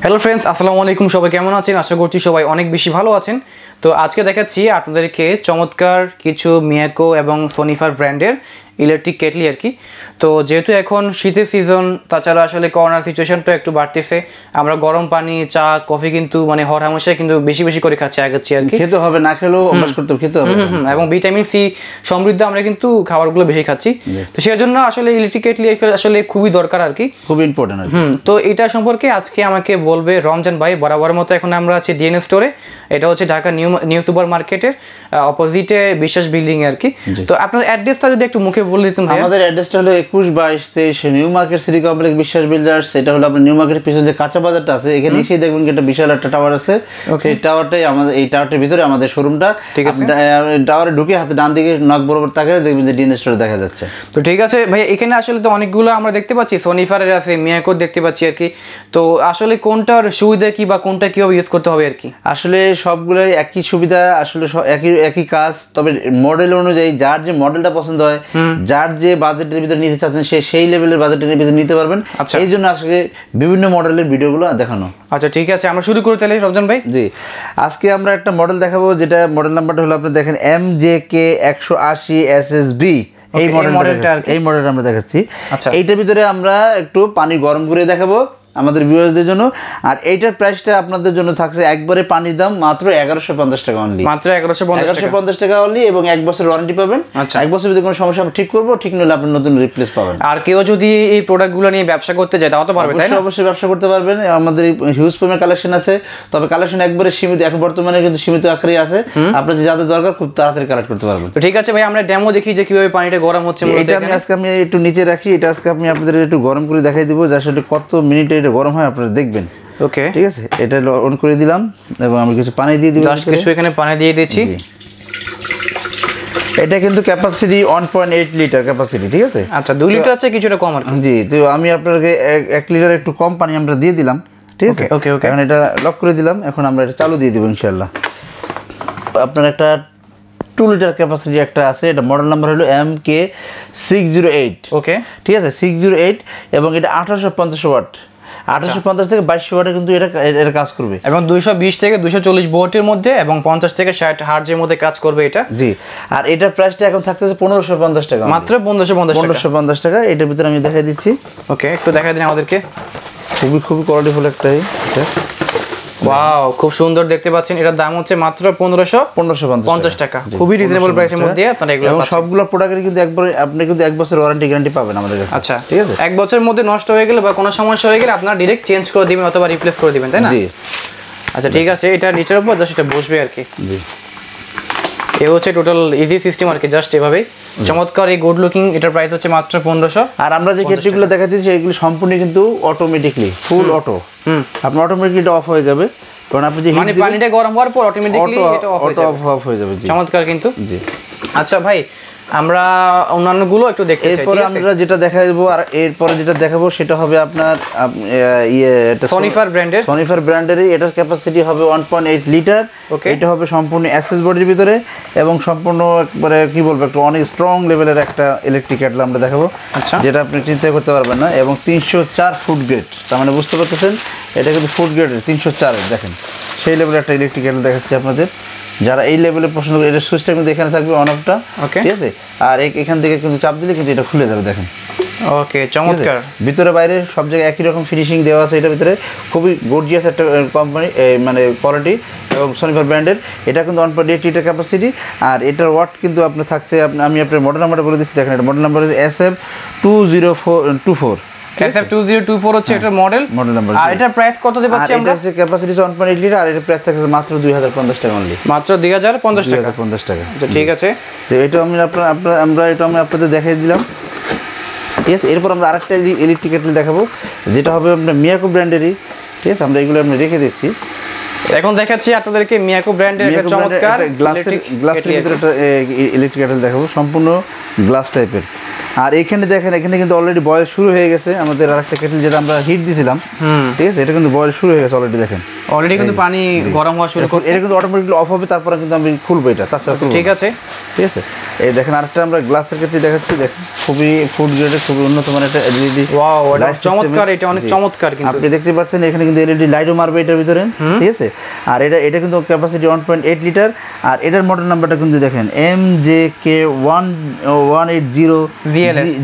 Hello friends, আসসালামু আলাইকুম। সবাই কেমন আছেন? আশা করছি সবাই অনেক বেশি ভালো আছেন। তো আজকে দেখাচ্ছি আপনাদেরকে চমৎকার কিছু মিয়াকো এবং সোনিফার ব্র্যান্ডের ইলেকট্রিক কেটলি আর কি। তো যেহেতু এখন শীতের সিজন, তাছাড়া আসলে করোনার সিচুয়েশনটা একটু বাড়তেছে, আমরা গরম পানি, চা, কফি কিন্তু মানে হরহামেশাই কিন্তু বেশি বেশি করে খাচ্ছি আগাচ্ছি আর কি। খেতে হবে, না খেলেও অভ্যাস করতে হবে, খেতে হবে। এবং ভিটামিন সি সমৃদ্ধ আমরা কিন্তু খাবারগুলো বেশি খাচ্ছি, তো সেই জন্য আসলে ইলেকট্রিক কেটলি আসলে খুবই দরকার আর কি, খুব ইম্পর্টেন্ট। তো এটা সম্পর্কে আজকে আমাকে বলবে রমজান ভাই। বরাবর মতো এখন আমরা আছি ডিএনএ স্টোরে, এটা হচ্ছে ঢাকা নিউ সুপার মার্কেটের অপোজিটে বিশ্বাস বিল্ডিং আর কি। তো আপনার অ্যাড্রেসটা যদি একটু মুখে বলে দিতেন। আমাদের অ্যাড্রেসটা হলো 21-22-23 নিউ মার্কেট সিটি কমপ্লেক্স বিশ্বাস বিল্ডার্স। এটা হলো আপনার নিউ মার্কেটের পিছনে যে কাঁচা বাজারটা আছে, এখানে এসেই দেখবেন একটা বিশাল একটা টাওয়ার আছে। এই টাওয়ারটাই আমাদের, এই টাওয়ারটার ভিতরে আমাদের শোরুমটা। টাওয়ারে ঢুকে হাতে ডান দিকে নক বরাবর তাকালে দেখবেন যে ডিএনএ স্টোর দেখা যাচ্ছে। তো ঠিক আছে ভাই, এখানে আসলে তো অনেকগুলো আমরা দেখতে পাচ্ছি, সোনিফারের আছে, মিয়াকোর দেখতে পাচ্ছি আর কি। তো আসলে কোনটার সুবিধা কি বা কোনটা কিভাবে ইউজ করতে হবে আর কি? আসলে সবগুলোই একই সুবিধা, আসলে একই কাজ, তবে মডেল অনুযায়ী যার যে মডেলটা পছন্দ হয়, যার যে বাজেটের ভিতরে নিতে চাচ্ছেন সে সেই লেভেলের বাজেটের ভিতরে নিতে পারবেন। এই জন্য আসলে বিভিন্ন মডেলের ভিডিওগুলো দেখানো। আচ্ছা ঠিক আছে, আমরা শুরু করি তাহলে রমজান ভাই। জি, আজকে আমরা একটা মডেল দেখাবো, যেটা মডেল নাম্বারটা হলো আপনি দেখেন MJK 180 SSB। এই মডেলটা আমরা দেখাচ্ছি। এইটার ভিতরে আমরা একটু পানি গরম করে দেখাবো আমাদের ভিউয়ারদের জন্য। আর এইটার প্রাইসটা আপনাদের জন্য থাকছে একবারে পানির দাম মাত্র 1150 টাকা অনলি, মাত্র 1150 টাকা অনলি, এবং 1 বছর ওয়ারেন্টি পাবেন। 1 বছর যদি কোনো সমস্যা আমরা ঠিক করবো, ঠিক নলে আপনি নতুন রিপ্লেস পাবেন। আর কেউ যদি এই প্রোডাক্টগুলো নিয়ে ব্যবসা করতে যায় তাও তো পারবে, তাই না? অবশ্যই ব্যবসা করতে পারবেন। আমাদের হিউজ পরিমাণ কালেকশন আছে, তবে কালেকশন একবারে সীমিত, এখন বর্তমানে কিন্তু সীমিত আকারে আছে। আপনার যাদের দরকার খুব তাড়াতাড়ি কালেক্ট করতে পারবেন। তো ঠিক আছে ভাই, আমরা ডেমো দেখি যে কিভাবে পানিটা গরম হচ্ছে। এটা আমি একটু নিচে রাখি, এটা আজকে আমি আপনাদের একটু গরম করে দেখাই দিব, যে আসলে কত মিনিটে এটা গরম হয় আপনারা দেখবেন। ওকে ঠিক আছে, এটা অন করে দিলাম এবং আমি কিছু পানি দিয়ে দিব, জাস্ট কিছু এখানে পানি দিয়ে দিয়েছি। এটা কিন্তু ক্যাপাসিটি 1.8 লিটার ক্যাপাসিটি, ঠিক আছে। আচ্ছা 2 লিটার আছে, কিছুটা কম আর কি। জি, তো আমি আপনাকে 1 লিটার একটু কম পানি আমরা দিয়ে দিলাম, ঠিক আছে। ওকে ওকে, এখন এটা লক করে দিলাম, এখন আমরা এটা চালু দিয়ে দিব ইনশাআল্লাহ। আপনার একটা 2 লিটার ক্যাপাসিটি একটা আছে, এটা মডেল নাম্বার হলো MK 608। ওকে ঠিক আছে, 608, এবং এটা 1850 ওয়াট, 1850 থেকে 2200 ওয়াটে কিন্তু এটা কাজ করবে, এবং 220 থেকে 240 ভোল্টের মধ্যে এবং 50 থেকে 60 হার্টজের মধ্যে কাজ করবে এটা। জি, আর এটার প্রাইসটা এখন থাকতেছে 1550 টাকা, মাত্র 1550 টাকা। এটার ভিতরে আমি দেখাই দিচ্ছি। ওকে, একটু দেখাই দিন আমাদেরকে। খুবই কোয়ালিটিফুল একটা এটা। ওয়াও, খুব সুন্দর দেখতে পাচ্ছেন। এটার দাম হচ্ছে মাত্র 1550 টাকা, খুবই রিজনেবল প্রাইসের মধ্যে আপনারা এগুলো পাচ্ছেন। সবগুলো প্রোডাক্টের কিন্তু আপনি কিন্তু 1 বছর ওয়ারেন্টি গ্যারান্টি পাবেন আমাদের কাছে। আচ্ছা ঠিক আছে, 1 বছরের মধ্যে নষ্ট হয়ে গেলে বা কোনো সমস্যা হয়ে গেলে আপনারা ডাইরেক্ট চেঞ্জ করে দিবেন অথবা রিপ্লেস করে দিবেন, তাই না? জি। আচ্ছা ঠিক আছে, এটা নিচের উপর জাস্ট এটা বসবে আর কি। জি, এই হচ্ছে টোটাল ইজি সিস্টেম আর কি, জাস্ট এভাবেই চমৎকার এই গুড লুকিং। এটার প্রাইস হচ্ছে মাত্র 1500। আর আমরা যে কেটলিগুলো দেখাচ্ছি সেগুলো সম্পূর্ণ কিন্তু অটোমেটিকলি ফুল অটো। আপনার অটোমেটিকলি এটা অফ হয়ে যাবে, কারণ আপনি যে মানে পানিটা গরম হওয়ার পর অটোমেটিক্যালি এটা অফ হয়ে যাবে। চমৎকার কিন্তু। জি, আচ্ছা ভাই, আমরা অন্যান্যগুলো একটু দেখতে চাই। এরপরে আমরা যেটা দেখাবো, আর এরপরে যেটা দেখাবো সেটা হবে আপনার সোনিফার ব্র্যান্ডের। এটার ক্যাপাসিটি হবে 1.8 লিটার। এটা হবে সম্পূর্ণ এসএস বডির ভিতরে, এবং সম্পূর্ণ একবারে কি বলবো, একটা অনেক স্ট্রং লেভেলের একটা ইলেকট্রিক কেটল আমরা দেখাবো, যেটা আপনি চিন্তা করতে পারবেন না। এবং 304 ফুট গ্রেড, তার মানে বুঝতে পারতেছেন এটা কিন্তু ফুট গ্রেডের 304-এর, দেখেন সেই লেভেলের একটা ইলেকট্রিক কেটল দেখাচ্ছি আপনাদের। যারা এই লেভেলে পছন্দ করে, এটা সুইচটা কিন্তু এখানে থাকবে অন অফটা, ঠিক আছে। আর এখান থেকে কিন্তু চাপ দিলে কিন্তু এটা খুলে যাবে, দেখেন। ওকে, চমৎকার। ভিতরে বাইরে সব জায়গায় একই রকম ফিনিশিং দেওয়া আছে এটার ভিতরে, খুবই গর্জিয়াস একটা কোম্পানি, মানে কোয়ালিটি, এবং সোনিফার ব্র্যান্ডের। এটা কিন্তু 1.8 লিটার ক্যাপাসিটি। আর এটার ওয়াট কিন্তু আপনার থাকছে, আমি আপনার মডেল নাম্বারটা বলে দিচ্ছি, দেখেন এটা মডেল নাম্বার হচ্ছে SF2024। SF2024 হচ্ছে এটা মডেল নাম্বার। আর এটার প্রাইস কত দিতে পাচ্ছি আমরা? এটা হচ্ছে ক্যাপাসিটি 1.8 লিটার, আর এর প্রাইস থাকছে মাত্র 2050 টাকা অনলি, মাত্র 2050 টাকা। আচ্ছা ঠিক আছে, তো এটা আমরা আপনাদের দেখাই দিলাম, ঠিক আছে। এরপর আমরা আরেকটা ইলেকট্রিক কেটল দেখাবো, যেটা হবে আপনার মিয়াকো ব্র্যান্ডেরই, ঠিক আছে। আমরা এগুলো আমরা রেখে দিচ্ছি। এখন দেখাচ্ছি আপনাদেরকে মিয়াকো ব্র্যান্ডের একটা চমৎকার গ্লাসের ভিতরে একটা ইলেকট্রিক কেটল দেখাবো, সম্পূর্ণ গ্লাস টাইপের। আর এখানে দেখেন, এখানে কিন্তু অলরেডি বয়েল শুরু হয়ে গেছে আমাদের আরেকটা কেটল, যেটা আমরা হিট দিয়েছিলাম, ঠিক আছে। এটা কিন্তু বয়েল শুরু হয়ে গেছে অলরেডি, দেখেন অলরেডি কিন্তু পানি গরম হওয়া শুরু করছে। এটা কিন্তু অটোমেটিক্যালি অফ হবে, তারপরে কিন্তু আমি খুলবো এটা, তাছাড়া ঠিক আছে। ঠিক আছে, এই দেখেন আরেকটা আমরা গ্লাসের ক্ষেত্রে দেখাচ্ছি, দেখেন খুবই ফুড গ্রেডের, খুবই উন্নত মানের একটা এলইডি। ওয়াও, চমৎকার, এটা অনেক চমৎকার। কিন্তু আপনি দেখতে পাচ্ছেন এখানে কিন্তু এলইডি লাইটও মারবে এটার ভিতরে, ঠিক আছে। আর এটা কিন্তু ক্যাপাসিটি 1.8 লিটার। আর এটার মডেল নাম্বারটা কিন্তু দেখেন MJK180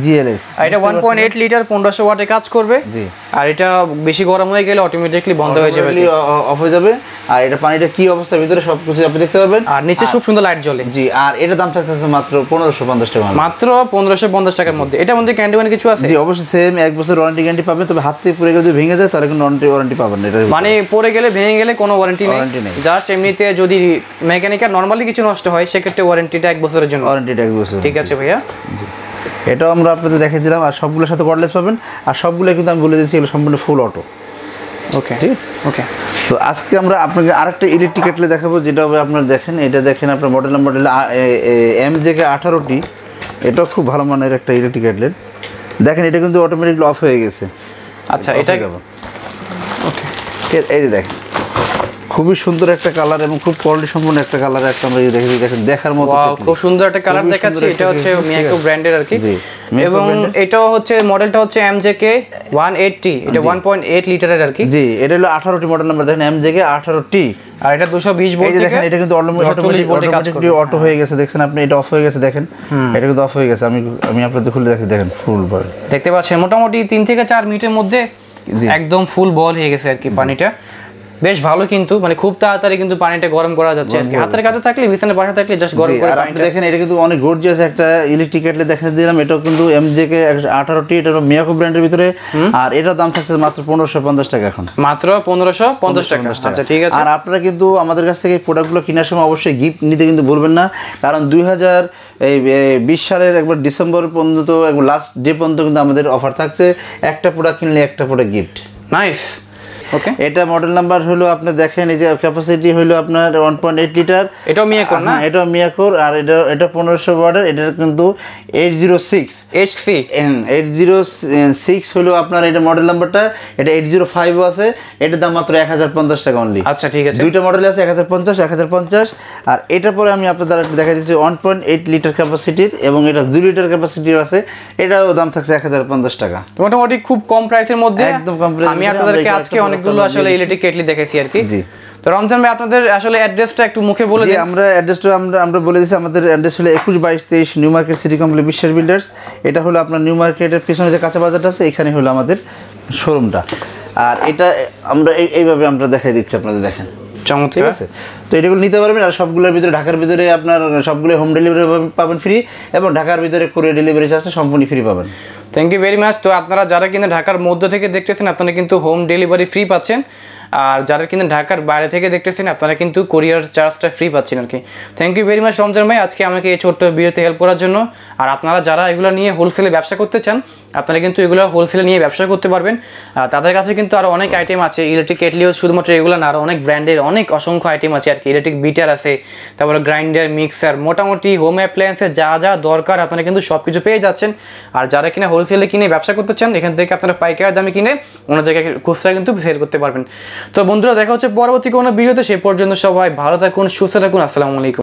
GLS। এটা 1.8 লিটার 1500 ওয়াটে কাজ করবে। জি। আর এটা বেশি গরম হয়ে গেলে অটোমেটিক্যালি বন্ধ হয়ে যাবে, অফ হয়ে যাবে। আর এটা পানিটা কি অবস্থার ভিতরে সবকিছু আপনি দেখতে পারবেন। আর নিচে খুব সুন্দর লাইট জ্বলে। জি। আর এটা দাম থাকতেছে মাত্র 1550 টাকা, মাত্র 1550 টাকার মধ্যে। এটার মধ্যে গ্যারান্টি মানে কিছু আছে? জি অবশ্যই, সেম 1 বছর ওয়ারেন্টি গ্যারান্টি পাবেন। তবে হাত থেকে পড়ে গেলে যদি ভেঙে যায় তাহলে কোনো ওয়ারেন্টি পাবেন না। এটা মানে পড়ে গেলে ভেঙে গেলে কোনো ওয়ারেন্টি নেই, জাস্ট এমনিতে যদি মেকানিক্যাল নরমালি কিছু নষ্ট হয় সেক্ষেত্রে ওয়ারেন্টিটা 1 বছরের জন্য। ওয়ারেন্টিটা 1 বছর। ঠিক আছে ভাইয়া। জি, এটাও আমরা আপনাদের দেখিয়ে দিলাম। আর সবগুলোর সাথে কর্ডলেস পাবেন। আর সবগুলো কিন্তু আমি বলে দিচ্ছি এগুলো সম্পূর্ণ ফুল অটো। ওকে, ঠিক আছে। ওকে, তো আজকে আমরা আপনাকে আরেকটা ইলেকট্রিক কেটলে দেখাবো, যেটা হবে আপনারা দেখেন, এটা দেখেন আপনার মডেল নাম্বার হলো MJK18T। এটাও খুব ভালো মানের একটা ইলেকট্রিক কেটলের। দেখেন এটা কিন্তু অটোমেটিকলি অফ হয়ে গেছে। আচ্ছা, এটা ওকে, এই যে দেখেন খুবই সুন্দর একটা কালার এবং খুব কোয়ালিটি সম্পন্ন একটা কালার। একটা আমরা দেখেন দেখার মতো খুব সুন্দর একটা কালার দেখাচ্ছি। এটা হচ্ছে মিয়াকো ব্র্যান্ডের আর কি। এবং এটাও হচ্ছে মডেলটা হচ্ছে MJK180। এটা 1.8 লিটারের আর কি। জি, এটা হলো 18টি মডেল নাম্বার, দেখেন MJK18T। আর এটা 220 ভোল্ট থেকে দেখেন এটা কিন্তু অটোমেটিকলি অটো হয়ে গেছে। দেখছেন আপনি, এটা অফ হয়ে গেছে, দেখেন এটা কিন্তু অফ হয়ে গেছে। আমি আপনাদের খুলে দেখাচ্ছি, দেখেন ফুল বল দেখতে পাচ্ছেন। মোটামুটি 3 থেকে 4 মিনিটের মধ্যে একদম ফুল বল হয়ে গেছে আর কি পানিটা। বেশ ভালো, কিন্তু মানে খুব তাড়াতাড়ি কিন্তু পানিটা গরম করা যাচ্ছে আর কি। হাতের কাছে থাকলে, বিছানার পাশে থাকলে জাস্ট গরম করে পানিটা। দেখেন এটা কিন্তু অনেক গর্জিয়াস একটা ইলেকট্রিক কেটলে দেখে দিলাম। এটাও কিন্তু MJK18T, এটা হলো মিয়াকো ব্র্যান্ডের ভিতরে। আর এটার দাম থাকছে মাত্র 1550 টাকা এখন, মাত্র 1550 টাকা। আচ্ছা, ঠিক আছে। আর আপনারা কিন্তু আমাদের কাছ থেকে প্রোডাক্টগুলো কেনার সময় অবশ্যই গিফট নিতে কিন্তু ভুলবেন না, কারণ 2020 সালের একবার ডিসেম্বর পর্যন্ত, একবার লাস্ট ডে পর্যন্ত কিন্তু আমাদের অফার থাকছে। একটা প্রোডাক্ট কিনলে একটা প্রোডাক্ট গিফট। নাইস। ওকে, এটা মডেল নাম্বার হলো আপনি দেখেন, এই যে ক্যাপাসিটি হলো আপনার 1.8 লিটার। এটাও মিয়াকোর না? এটাও মিয়াকোর। আর এটা 1500 ওয়াটের। এটা কিন্তু 806 HC 806 হলো আপনার এটা মডেল নাম্বারটা। এটা 805 আছে। এটার দাম মাত্র 1050 টাকা অনলি। আচ্ছা, ঠিক আছে। দুইটা মডেল আছে, 1050। আর এটার পরে আমি আপনাদের একটু দেখা দিচ্ছি 1.8 লিটার ক্যাপাসিটির, এবং এটা 2 লিটার ক্যাপাসিটির আছে। এটাও দাম থাকছে 1050 টাকা। মোটামুটি খুব কম প্রাইসের মধ্যে, একদম কম প্রাইসে। আমি আপনাদেরকে আজকে অনেকগুলো আসলে ইলেকট্রিক কেটলি দেখাইছি আর কি। জি। তো রমজান ভাই, আপনাদের আসলে অ্যাড্রেসটা একটু মুখে বলে দিন। আমরা অ্যাড্রেসটা আমরা বলে দিচ্ছি। আমাদের অ্যাড্রেস হলো 21-22-23 নিউ মার্কেট সিটি কমপ্লেক্স বিশ্বাস বিল্ডার্স। এটা হলো আপনার নিউ মার্কেটের পিছনে যে কাঁচা বাজারটা আছে, এখানে হলো আমাদের শোরুমটা। আর এটা আমরা এইভাবে আমরা দেখাই দিচ্ছি আপনাদের, দেখেন চমৎকার। ঠিক আছে। তো এটাগুলো নিতে পারবেন। আর সবগুলোর ভিতরে, ঢাকার ভিতরে আপনার সবগুলো হোম ডেলিভারি পাবেন ফ্রি, এবং ঢাকার ভিতরে কুরিয়ার ডেলিভারি চার্জটা সম্পূর্ণ ফ্রি পাবেন। Thank you very much. তো আপনারা যারা কিনা ঢাকার মধ্যে থেকে দেখতেছেন, আপনারা কিন্তু হোম ডেলিভারি ফ্রি পাচ্ছেন। আর যারা কিন্তু ঢাকার বাইরে থেকে দেখতেছেন, আপনারা কিন্তু কুরিয়ার চার্জটা ফ্রি পাচ্ছেন আর কি। Thank you very much Ramzan ভাই, আজকে আমাকে এই ছোট্ট ভিডিওতে হেল্প করার জন্য। আর আপনারা যারা এগুলো নিয়ে হোলসেলে ব্যবসা করতে চান, আপনারা কিন্তু এগুলো হোলসেলে নিয়ে ব্যবসা করতে পারবেন। তাদের কাছে কিন্তু আরও অনেক আইটেম আছে। ইলেকট্রিক কেটলিও শুধুমাত্র এগুলো না, আরও অনেক ব্র্যান্ডের অনেক অসংখ্য আইটেম আছে আর কি। ইলেকট্রিক বিটার আছে, তারপরে গ্রাইন্ডার, মিক্সার, মোটামুটি হোম অ্যাপ্লায়েন্সের যা যা দরকার আপনারা কিন্তু সব কিছু পেয়ে যাচ্ছেন। আর যারা কিনা হোলসেলে কিনে ব্যবসা করতে চান, এখান থেকে আপনারা পাইকারি দামে কিনে অন্য জায়গায় খুচরা কিন্তু সেল করতে পারবেন। তো বন্ধুরা, দেখা হচ্ছে পরবর্তী কোনো ভিডিওতে। সে পর্যন্ত সবাই ভালো থাকুন, সুস্থ থাকুন। আসসালামু আলাইকুম।